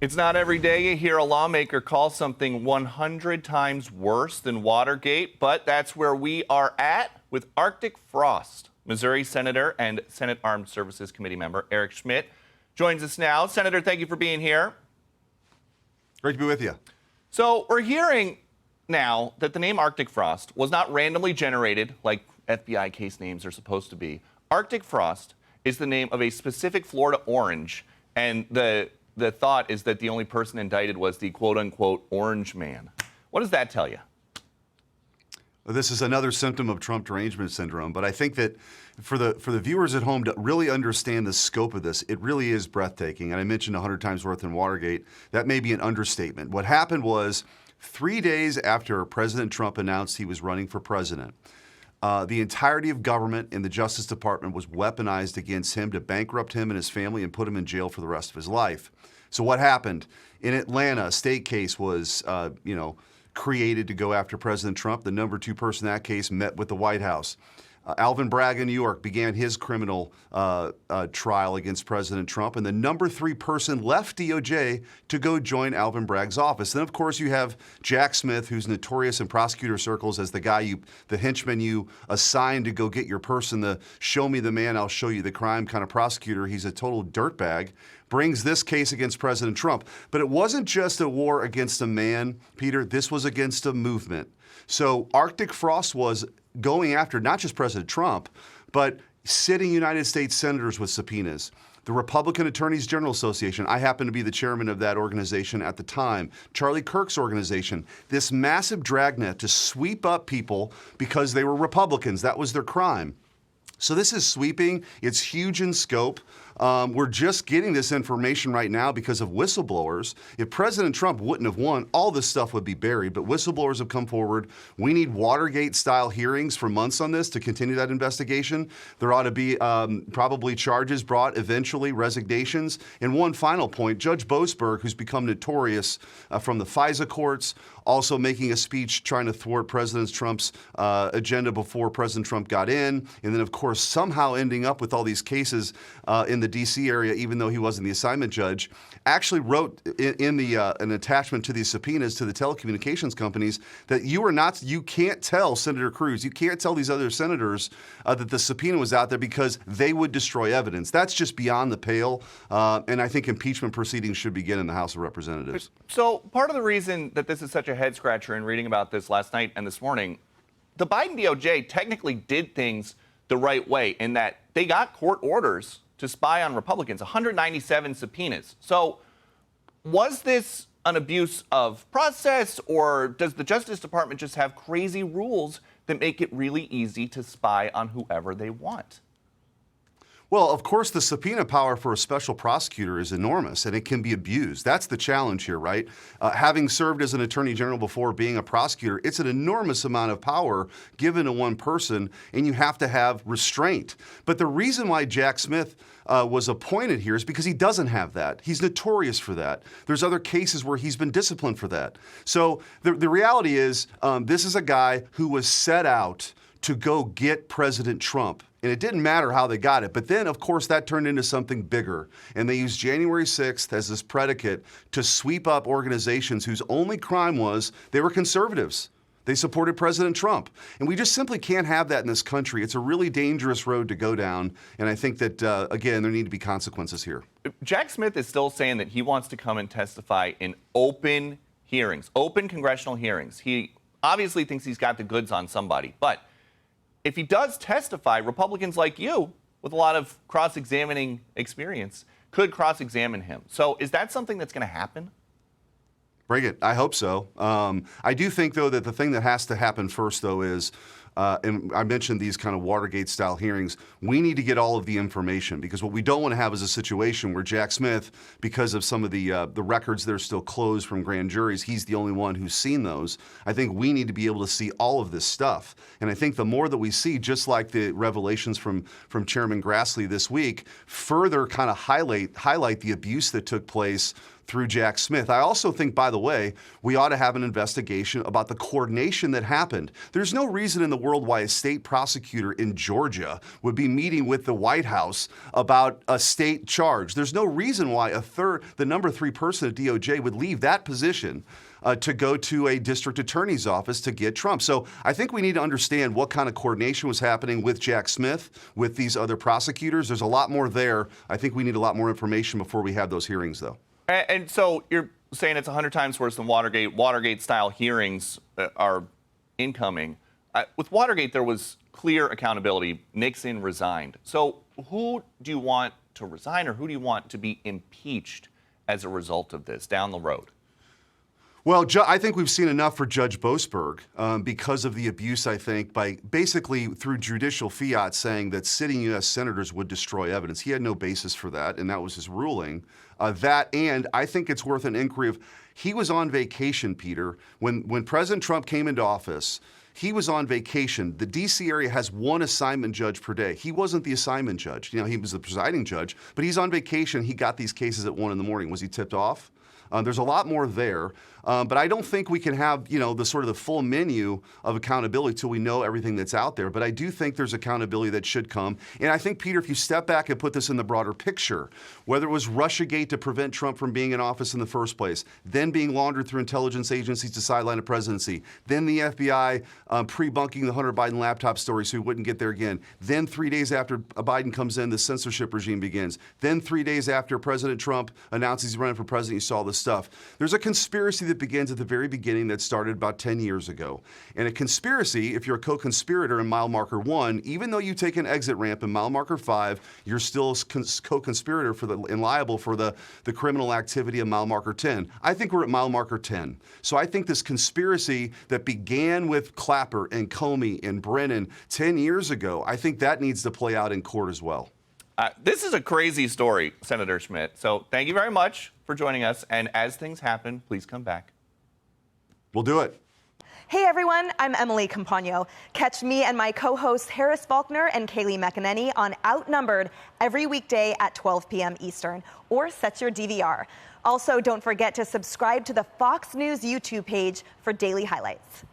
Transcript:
It's not every day you hear a lawmaker call something 100 times worse than Watergate, but that's where we are at with Arctic frost. Missouri Senator and Senate Armed Services Committee member Eric Schmitt joins us now. Senator, thank you for being here. Great to be with you. So we're hearing now that the name Arctic frost was not randomly generated like FBI case names are supposed to be. Arctic frost is the name of a specific Florida orange, and the thought is that the only person indicted was the quote-unquote orange man. What does that tell you? This is another symptom of Trump derangement syndrome, but I think that for the viewers at home to really understand the scope of this, it really is breathtaking. And I mentioned 100 times worth in Watergate. That may be an understatement. What happened was 3 days after President Trump announced he was running for president, the entirety of government and the Justice Department was weaponized against him to bankrupt him and his family and put him in jail for the rest of his life. So what happened? In Atlanta, a state case was, created to go after President Trump. The number 2 person in that case met with the White House. Alvin Bragg in New York began his criminal trial against President Trump, and the number 3 person left DOJ to go join Alvin Bragg's office. Then, of course, you have Jack Smith, who's notorious in prosecutor circles as the henchman you assigned to go get your person, the show me the man, I'll show you the crime kind of prosecutor. He's a total dirtbag. Brings this case against President Trump. But it wasn't just a war against a man, Peter. This was against a movement. So Arctic frost was going after not just President Trump, but sitting United States senators with subpoenas. The Republican Attorneys General Association, I happen to be the chairman of that organization at the time, Charlie Kirk's organization, this massive dragnet to sweep up people because they were Republicans. That was their crime. So this is sweeping. It's huge in scope. We're just getting this information right now because of whistleblowers. If President Trump wouldn't have won, all this stuff would be buried, but whistleblowers have come forward. We need Watergate-style hearings for months on this to continue that investigation. There ought to be probably charges brought, eventually resignations. And one final point, Judge Boasberg, who's become notorious from the FISA courts, also making a speech trying to thwart President Trump's agenda before President Trump got in, and then, of course, somehow ending up with all these cases in the D.C. area, even though he wasn't the assignment judge, actually wrote in an attachment to these subpoenas to the telecommunications companies that you can't tell Senator Cruz, you can't tell these other senators that the subpoena was out there because they would destroy evidence. That's just beyond the pale, and I think impeachment proceedings should begin in the House of Representatives. So part of the reason that this is such a head-scratcher in reading about this last night and this morning, the Biden DOJ technically did things the right way in that they got court orders to spy on Republicans, 197 subpoenas. So was this an abuse of process, or does the Justice Department just have crazy rules that make it really easy to spy on whoever they want? Well, of course, the subpoena power for a special prosecutor is enormous, and it can be abused. That's the challenge here, right? Having served as an attorney general before being a prosecutor, it's an enormous amount of power given to one person, and you have to have restraint. But the reason why Jack Smith was appointed here is because he doesn't have that. He's notorious for that. There's other cases where he's been disciplined for that. So the reality is this is a guy who was set out to go get President Trump. And it didn't matter how they got it. But then, of course, that turned into something bigger. And they used January 6th as this predicate to sweep up organizations whose only crime was they were conservatives. They supported President Trump. And we just simply can't have that in this country. It's a really dangerous road to go down. And I think that, again, there need to be consequences here. Jack Smith is still saying that he wants to come and testify in open hearings, open congressional hearings. He obviously thinks he's got the goods on somebody. But if he does testify, Republicans like you, with a lot of cross-examining experience, could cross-examine him. So is that something that's going to happen? Bring it. I hope so. I do think, though, that the thing that has to happen first, though, is, and I mentioned these kind of Watergate-style hearings, we need to get all of the information, because what we don't want to have is a situation where Jack Smith, because of some of the records that are still closed from grand juries, he's the only one who's seen those. I think we need to be able to see all of this stuff. And I think the more that we see, just like the revelations from Chairman Grassley this week, further kind of highlight the abuse that took place through Jack Schmitt. I also think, by the way, we ought to have an investigation about the coordination that happened. There's no reason in the world why a state prosecutor in Georgia would be meeting with the White House about a state charge. There's no reason why the number 3 person at DOJ would leave that position to go to a district attorney's office to get Trump. So I think we need to understand what kind of coordination was happening with Jack Schmitt, with these other prosecutors. There's a lot more there. I think we need a lot more information before we have those hearings, though. And so you're saying it's 100 times worse than Watergate. Watergate-style hearings are incoming. With Watergate, there was clear accountability. Nixon resigned. So who do you want to resign, or who do you want to be impeached as a result of this down the road? Well, I think we've seen enough for Judge Boasberg because of the abuse, I think, by basically through judicial fiat saying that sitting U.S. senators would destroy evidence. He had no basis for that, and that was his ruling. And I think it's worth an inquiry of, he was on vacation, Peter. When President Trump came into office, he was on vacation. The D.C. area has 1 assignment judge per day. He wasn't the assignment judge. You know, he was the presiding judge, but he's on vacation. He got these cases at 1 a.m. Was he tipped off? There's a lot more there, but I don't think we can have, the sort of the full menu of accountability till we know everything that's out there. But I do think there's accountability that should come. And I think, Peter, if you step back and put this in the broader picture, whether it was Russiagate to prevent Trump from being in office in the first place, then being laundered through intelligence agencies to sideline a presidency, then the FBI pre-bunking the Hunter Biden laptop story so he wouldn't get there again, then 3 days after Biden comes in, the censorship regime begins, then 3 days after President Trump announces he's running for president, you saw this stuff. There's a conspiracy that begins at the very beginning that started about 10 years ago. And a conspiracy, if you're a co-conspirator in mile marker 1, even though you take an exit ramp in mile marker 5, you're still co-conspirator and liable for the criminal activity of mile marker 10. I think we're at mile marker 10. So I think this conspiracy that began with Clapper and Comey and Brennan 10 years ago, I think that needs to play out in court as well. This is a crazy story, Senator Schmitt. So thank you very much for joining us. And as things happen, please come back. We'll do it. Hey everyone, I'm Emily Campagno. Catch me and my co-hosts Harris Faulkner and Kaylee McEnany on Outnumbered every weekday at 12 p.m. Eastern, or set your DVR. Also, don't forget to subscribe to the Fox News YouTube page for daily highlights.